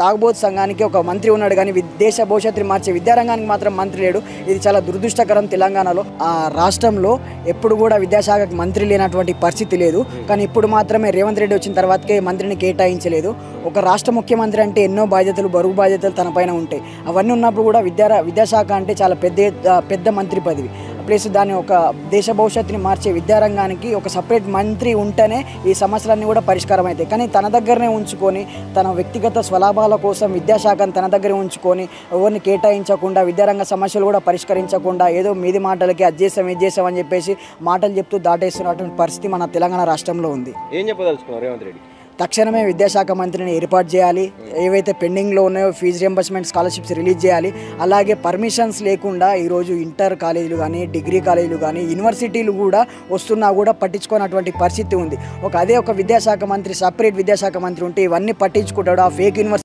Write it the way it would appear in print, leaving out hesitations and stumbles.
తాగుబోతు సంఘానికి ఒక మంత్రి ఉన్నాడు కానీ దేశ భవిష్యత్తుని మార్చే విద్యారంగానికి మాత్రం మంత్రి లేడు. ఇది చాలా దురదృష్టకరం. తెలంగాణలో ఆ రాష్ట్రంలో ఎప్పుడు కూడా విద్యాశాఖకు మంత్రి లేనటువంటి పరిస్థితి లేదు. కానీ ఇప్పుడు మాత్రమే రేవంత్ రెడ్డి వచ్చిన తర్వాతకే మంత్రిని కేటాయించలేదు. ఒక రాష్ట్ర ముఖ్యమంత్రి అంటే ఎన్నో బాధ్యతలు, బరువు బాధ్యతలు తన పైన ఉంటాయి. అవన్నీ ఉన్నప్పుడు కూడా విద్యాశాఖ అంటే చాలా పెద్ద మంత్రి పదవి. ప్లస్ దాన్ని ఒక దేశ భవిష్యత్తుని మార్చే విద్యారంగానికి ఒక సపరేట్ మంత్రి ఉంటేనే ఈ సమస్యలన్నీ కూడా పరిష్కారం అవుతాయి. కానీ తన దగ్గరనే ఉంచుకొని తన వ్యక్తిగత స్వలాభాల కోసం విద్యాశాఖను తన దగ్గర ఉంచుకొని ఎవరిని కేటాయించకుండా విద్యారంగ సమస్యలు కూడా పరిష్కరించకుండా ఏదో మీది మాటలకి అది చేసాం ఇది చేసాం అని చెప్పేసి మాటలు చెప్తూ దాటేస్తున్నటువంటి పరిస్థితి మన తెలంగాణ రాష్ట్రంలో ఉంది. ఏం చెప్పదలుచుకున్నారు రేవంత్ రెడ్డి? తక్షణమే విద్యాశాఖ మంత్రిని ఏర్పాటు చేయాలి. ఏవైతే పెండింగ్లో ఉన్నాయో ఫీజు రియంబర్స్మెంట్, స్కాలర్షిప్స్ రిలీజ్ చేయాలి. అలాగే పర్మిషన్స్ లేకుండా ఈరోజు ఇంటర్ కాలేజీలు కానీ, డిగ్రీ కాలేజీలు కానీ, యూనివర్సిటీలు కూడా వస్తున్నా కూడా పట్టించుకున్నటువంటి పరిస్థితి ఉంది. అదే ఒక విద్యాశాఖ మంత్రి, సపరేట్ విద్యాశాఖ మంత్రి ఉంటే ఇవన్నీ పట్టించుకుంటాడు. ఆ ఫేక్ యూనివర్సిటీ